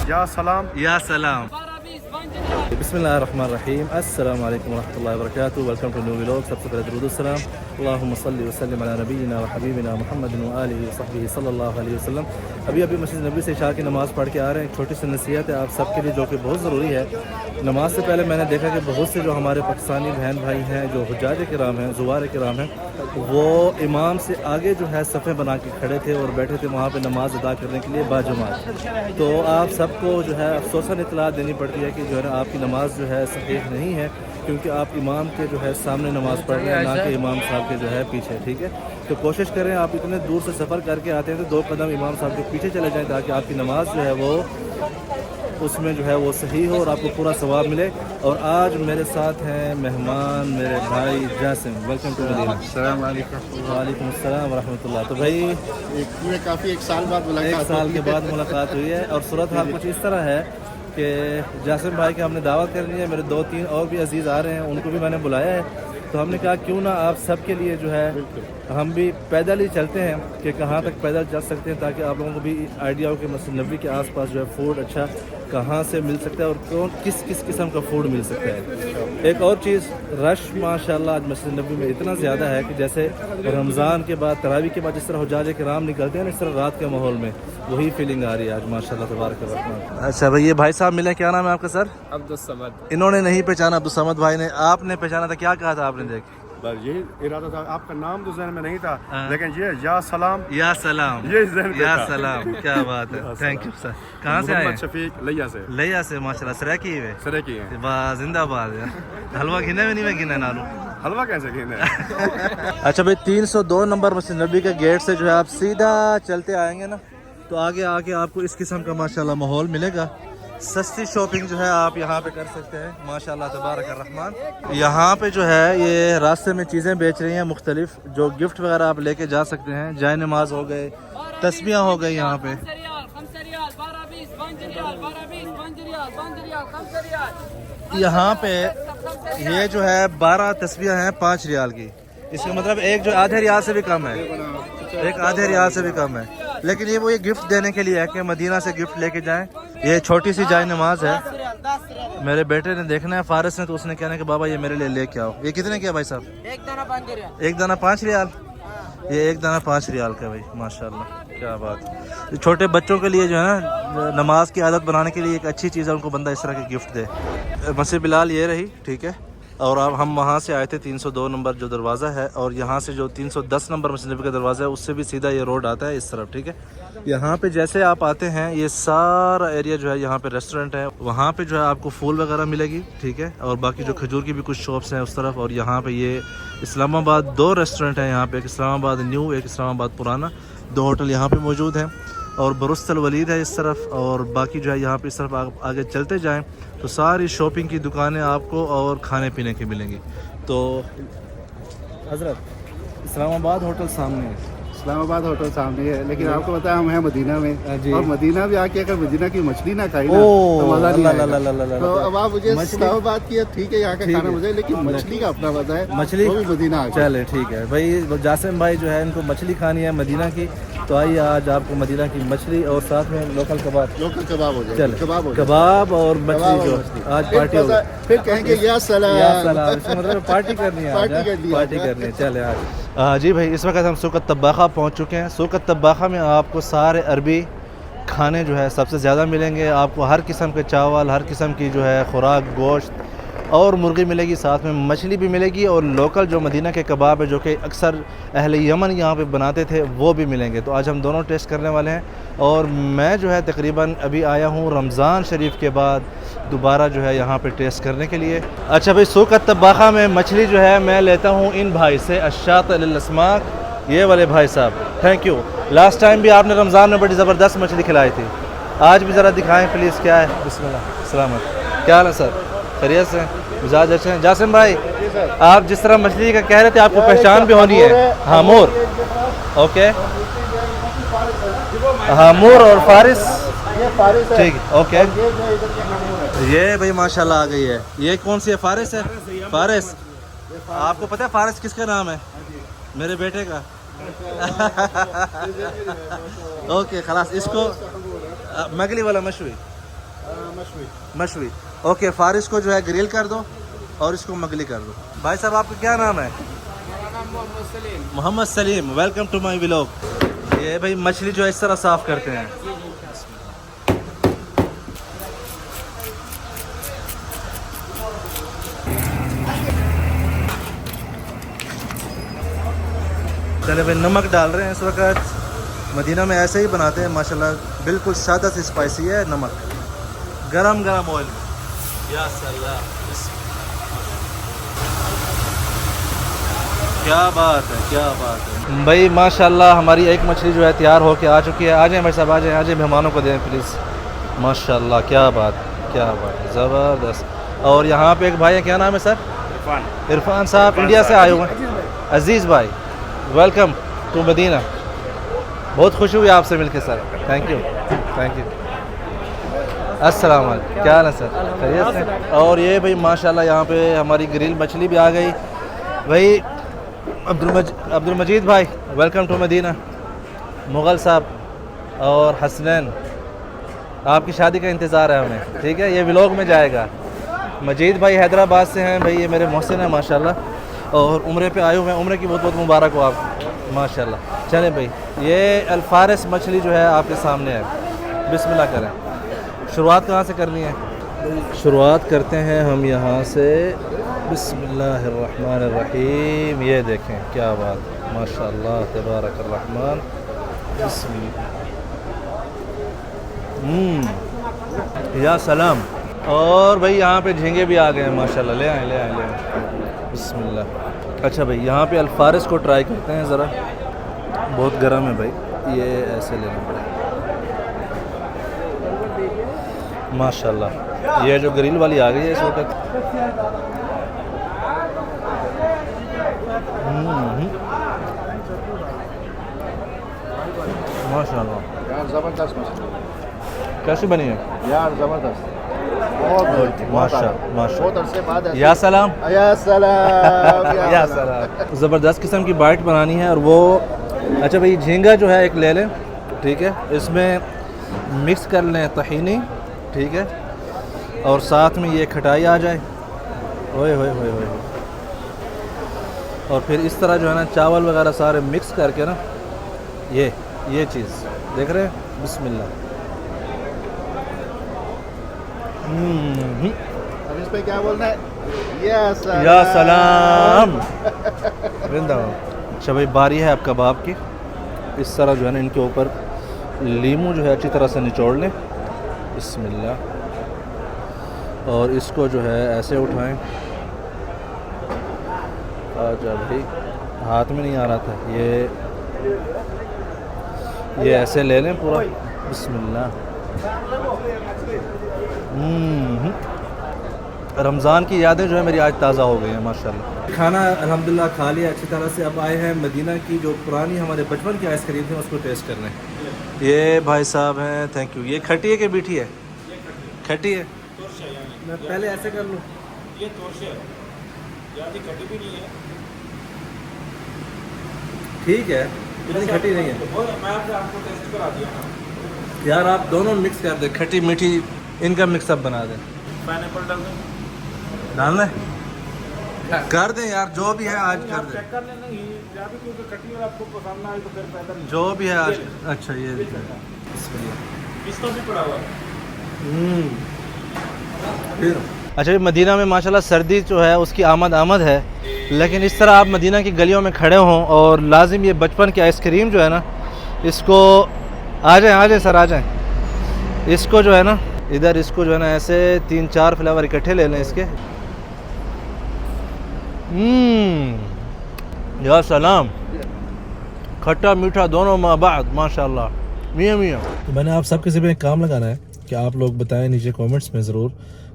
या सलाम या सलाम। बिस्मिल्लाहिर्रहमानिर्रहीम। अस्सलाम वालेकुम रहमतुल्लाहि व बरकातुहू। Welcome to new vlog. सबसे पहले दुरूद सलाम अल्लाहुम्मा सल्लि व सल्लिम अला नबीना व हबीबिना मुहम्मद व आलिहि व सहबिहि सल्लल्लाहु अलैहि वसल्लम। अभी मस्जिद नबी से इशा की नमाज़ पढ़ के आ रहे हैं। एक छोटी सी नसीहत है आप सबके लिए जो कि बहुत ज़रूरी है। नमाज से पहले मैंने देखा कि बहुत से जो हमारे पाकिस्तानी बहन भाई हैं, जो हुज्जाज किराम हैं, ज़ुवार किराम हैं, वो इमाम से आगे जो है सफ़े बना के खड़े थे और बैठे थे वहाँ पे नमाज़ अदा करने के लिए बाजमात। तो आप सबको जो है अफसोसन इत्तला देनी पड़ती है कि जो है ना आपकी नमाज जो है सहीह नहीं है, क्योंकि आप इमाम के जो है सामने नमाज़ पढ़ रहे हैं, ना कि इमाम साहब के जो है पीछे। ठीक है, तो कोशिश करें आप इतने दूर से सफ़र करके आते हैं तो 2 कदम इमाम साहब के पीछे चले जाएं, ताकि आपकी नमाज जो है वो उसमें जो है वो सही हो और आपको पूरा सवाब मिले। और आज मेरे साथ हैं मेहमान मेरे भाई जासिम। Welcome to Medina. वालेकुम अस्सलाम व रहमतुल्लाह। तो भाई काफ़ी एक साल बाद मुलाकात, 1 साल के बाद मुलाकात हुई है और सूरत हाल कुछ इस तरह है कि जासिम भाई की हमने दावत करनी है। मेरे 2-3 और भी अजीज़ आ रहे हैं, उनको भी मैंने बुलाया है। तो हमने कहा क्यों ना आप सब के लिए जो है हम भी पैदल ही चलते हैं कि कहाँ तक पैदल चल सकते हैं, ताकि आप लोगों को भी आइडिया हो कि मस्जिद नबी के आसपास जो है फूड अच्छा कहाँ से मिल सकता है और किस किस्म का फूड मिल सकता है। एक और चीज़, रश माशाल्लाह आज मस्जिद नबी में इतना ज़्यादा है कि जैसे रमज़ान के बाद, तरावी के बाद जिस तरह हुज्जाज किराम निकलते हैं ना, इस तरह रात के माहौल में वही फीलिंग आ रही है आज माशाल्लाह तबारक रहमान। अच्छा भाई, ये भाई साहब मिले, क्या नाम है आपका सर? अब्दुल समद। इन्होंने नहीं पहचाना, अब्दुल समद भाई ने। आपने पहचाना था, क्या कहा था आपने? देख बस यही इरादा था, आपका नाम तो जहन में नहीं था, लेकिन ये या सलाम या सलाम, ये जहन या था। सलाम, क्या बात है। Thank you sir. कहाँ से आए? शफीक लिया से। लिया से माशाल्लाह। सराकी है सराकी है। वाह, जिंदाबाद यार। हलवा गिने में नहीं, मैं गिना नानू हलवा कैसे गिने? अच्छा भाई, 302 नंबर मस्जिद नबी के गेट से जो है आप सीधा चलते आएंगे ना, तो आगे आके आपको इस किस्म का माशाल्लाह माहौल मिलेगा। सस्ती शॉपिंग जो है आप यहाँ पे कर सकते हैं माशाल्लाह तबारक रहमान। यहाँ पे जो है ये रास्ते में चीज़ें बेच रही हैं मुख्तलिफ, जो गिफ्ट वगैरह आप लेके जा सकते हैं। जाय नमाज हो गए, तस्बियाँ हो गई यहाँ पे। यहाँ पे ये जो है 12 तस्बियाँ हैं 5 रियाल की। इसका मतलब एक जो आधे रियाल से भी कम है, एक आधे रियाल से भी कम है। लेकिन ये वो ये गिफ्ट देने के लिए है कि मदीना से गिफ्ट लेके जाएं। ये छोटी सी जाय नमाज है, मेरे बेटे ने देखना है, फारिस ने, तो उसने कहना है कि बाबा ये मेरे लिए लेके आओ। ये कितने का भाई साहब? एक दाना 5 रियाल। ये एक दाना 5 रियाल का भाई, माशाल्लाह क्या बात। छोटे बच्चों के लिए जो है ना नमाज की आदत बनाने के लिए एक अच्छी चीज़ है, उनको बंदा इस तरह के गिफ्ट दे। मस्जिद बिलाल ये रही, ठीक है। और अब हम वहाँ से आए थे 302 नंबर जो दरवाज़ा है, और यहाँ से जो 310 नंबर मस्जिद नबी का दरवाज़ा है उससे भी सीधा ये रोड आता है इस तरफ, ठीक है। यहाँ पे जैसे आप आते हैं ये सारा एरिया जो है, यहाँ पे रेस्टोरेंट है, वहाँ पे जो है आपको फूल वगैरह मिलेगी, ठीक है। और बाकी जो खजूर की भी कुछ शॉप्स हैं उस तरफ। और यहाँ पे ये इस्लामाबाद 2 रेस्टोरेंट हैं यहाँ पे, एक इस्लामाबाद न्यू, एक इस्लामाबाद पुराना। 2 होटल यहाँ पे मौजूद हैं और बरुस्तल वलीद है इस तरफ। और बाकी जो है यहाँ पे इस तरफ आगे चलते जाएं तो सारी शॉपिंग की दुकानें आपको और खाने पीने की मिलेंगी। तो हज़रत इस्लामाबाद होटल सामने है, इस्लामाबाद होटल सामने है, लेकिन आपको पता है हम हैं मदीना में, जी। और मदीना भी आके अगर मदीना की मछली ना खाई ना तो मजा नहीं आएगा। तो अब आप मुझे इस्लामाबाद की, ठीक है यहाँ का खाना मजा है, लेकिन मछली का अपना मजा है, मछली वो भी मदीना आ चले ठीक है भाई। जासिम भाई जो है इनको मछली खानी है मदीना की, तो आइए आज आपको मदीना की मछली और साथ में लोकल कबाब हो जाए। चले कबाब और मछली जो आज पार्टी होगी। फिर कहेंगे या सलाम, इसका मतलब पार्टी करनी है, पार्टी करनी है। चले आज जी भाई, इस वक्त हम सूक़त तब्बाखा पहुंच चुके हैं। सूक़त तब्बाखा में आपको सारे अरबी खाने जो है सबसे ज़्यादा मिलेंगे। आपको हर किस्म के चावल, हर किस्म की जो है खुराक, गोश्त और मुर्गी मिलेगी, साथ में मछली भी मिलेगी। और लोकल जो मदीना के कबाब है जो कि अक्सर अहले यमन यहाँ पे बनाते थे वो भी मिलेंगे। तो आज हम दोनों टेस्ट करने वाले हैं। और मैं जो है तकरीबन अभी आया हूँ रमज़ान शरीफ के बाद दोबारा जो है यहाँ पे टेस्ट करने के लिए। अच्छा भाई, सूक़त तब्बाखा में मछली जो है मैं लेता हूँ इन भाई से, अशात अल-अस्माक, ये वाले भाई साहब, थैंक यू। लास्ट टाइम भी आपने रमज़ान में बड़ी ज़बरदस्त मछली खिलाई थी, आज भी ज़रा दिखाएँ प्लीज़। क्या है? बिस्मिल्लाह, सलामत। क्या हाल है सर? खैरियत से? मिजाज अच्छे हैं? जासिम भाई, आप जिस तरह मछली का कह रहे थे आपको पहचान भी होनी है। हामूर, ओके, हामूर और फारिस, ठीक, ओके। ये भाई माशाल्लाह आ गई है। ये कौन सी है? फारिस है? फारिस, आपको पता है फारिस किसका नाम है? मेरे बेटे का। ओके खलास, इसको मगली वाला मशहूर, मशवी। ओके, फारिस को जो है ग्रिल कर दो और इसको मगली कर दो। भाई साहब आपका क्या नाम है? Mohammad Salim. Welcome to my vlog. ये भाई मछली जो है इस तरह साफ करते हैं। चले भाई नमक डाल रहे हैं इस वक्त। मदीना में ऐसे ही बनाते हैं माशाल्लाह, बिल्कुल सादा से स्पाइसी है। नमक गरम गरम ऑयल। या सल्लाह, क्या बात है, क्या बात है भाई। माशाल्लाह हमारी एक मछली जो है तैयार होके आ चुकी है। आ जाएं भाई साहब, आ जाएं, आ जाएं, मेहमानों को दें प्लीज़। माशाल्लाह क्या बात, क्या बात, ज़बरदस्त। और यहाँ पे एक भाई है, क्या नाम है सर? इरफान साहब, इंडिया से आए हुए हैं। अजीज़ भाई, वेलकम टू मदीना। बहुत खुशी हुई आपसे मिलके sir. Thank you, thank you. अस्सलाम वालेकुम, क्या हाल है सर? खैरियत से? और ये भाई माशाल्लाह यहाँ पे हमारी ग्रिल मछली भी आ गई। भाई अब्दुल मजीद भाई, वेलकम टू मदीना। मुग़ल साहब और हसनैन, आपकी शादी का इंतज़ार है हमें, ठीक है? ये व्लॉग में जाएगा। मजीद भाई हैदराबाद से हैं भाई, ये मेरे मोहसिन हैं माशाल्लाह, और उम्रे पे आए हुए हैं। उम्रे की बहुत बहुत मुबारक हो आप माशाल्लाह। चलें भाई, ये अल्फारस मछली जो है आपके सामने है। बिस्मिल्लाह करें। शुरुआत कहाँ से करनी है? शुरुआत करते हैं हम यहाँ से। बिस्मिल्लाहिर्रहमानिर्रहीम। ये देखें क्या बात, माशाल्लाह तबारकर्रहमान। या सलाम। और भाई यहाँ पे झींगे भी आ गए हैं माशाल्लाह। ले आए, ले आए, ले आए। बिस्मिल्लाह। अच्छा भाई, यहाँ पे अल्फारस को ट्राई करते हैं ज़रा। बहुत गर्म है भाई, ये ऐसे लेना पड़ेगा माशाल्लाह। ये जो ग्रिल वाली आ गई है इस वक्त। माशाल्लाह यार ज़बरदस्त मछली। कैसी बनी है यार? ज़बरदस्त, बहुत माशाल्लाह। अरसे बाद। या सलाम, या सलाम, या सलाम। ज़बरदस्त किस्म की बाइट बनानी है। और वो अच्छा भाई, झींगा जो है एक ले लें, ठीक है? इसमें मिक्स कर लें तहीनी, ठीक है? और साथ में ये खटाई आ जाए। ओए होए होए होए। और फिर इस तरह जो है ना चावल वगैरह सारे मिक्स करके ना, ये चीज़ देख रहे हैं। बिस्मिल्लाह। अब इस पे क्या बोलना है? या सलाम। अच्छा भाई, बारी है अब कबाब की। इस तरह जो है ना इनके ऊपर लीमू जो है अच्छी तरह से निचोड़ लें। बिस्मिल्लाह। और इसको जो है ऐसे उठाएं। अच्छा भाई, हाथ में नहीं आ रहा था ये ऐसे ले लें पूरा। बिस्मिल्लाह। रमज़ान की यादें जो है मेरी आज ताज़ा हो गई हैं माशाल्लाह। खाना अल्हम्दुलिल्लाह खा लिया अच्छी तरह से। अब आए हैं मदीना की जो पुरानी हमारे बचपन की आइसक्रीम थी उसको टेस्ट करने। ये भाई साहब हैं, थैंक यू। ये खट्टी है कि मीठी है? खट्टी है। मैं पहले ऐसे कर लूँ। ये तोरशे है, ज़्यादा खट्टी भी नहीं है। ठीक है, इतनी खट्टी नहीं है। मैं आपको टेस्ट करा दिया ना यार, आप दोनों मिक्स कर दें, खट्टी मीठी इनका मिक्सअप बना दें। पाइनएप्पल डाल दें। डालना है? कर दें यार, जो भी है आज कर दें। चेक कर लेना, ज़्यादा क्योंकि खट्टी और आपको पसंद ना आए तो फिर पैदा नहीं। जो भी है आज। अच्छा ये पिस्ता भी पड़ा हुआ है। फिर अच्छा, मदीना में माशाल्लाह सर्दी जो है उसकी आमद है। लेकिन इस तरह आप मदीना की गलियों में खड़े हों और लाजिम ये बचपन की आइसक्रीम जो है ना, इसको आ जाएं सर, आ जाएं। इसको जो है ना इधर, इसको जो है ना ऐसे 3-4 फ्लेवर इकट्ठे ले लें इसके। या सलाम। खट्टा मीठा दोनों माबाद माशाल्लाह, मियाँ मियाँ। तो मैंने आप सबके ज़िम्मे एक काम लगाना है कि आप लोग बताएं नीचे कमेंट्स में ज़रूर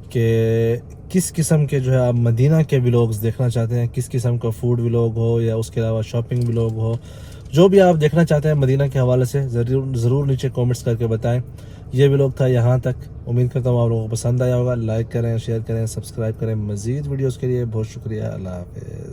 कि किस किस्म के जो है आप मदीना के व्लॉग्स देखना चाहते हैं। किस किस्म का फूड व्लॉग हो या उसके अलावा शॉपिंग व्लॉग हो, जो भी आप देखना चाहते हैं मदीना के हवाले से ज़रूर नीचे कमेंट्स करके बताएं। ये व्लॉग था यहाँ तक। उम्मीद करता हूँ आप लोगों को पसंद आया होगा। लाइक करें, शेयर करें, सब्सक्राइब करें। मज़ीद वीडियोज़ के लिए बहुत शुक्रिया। अल्लाह हाफ़िज़।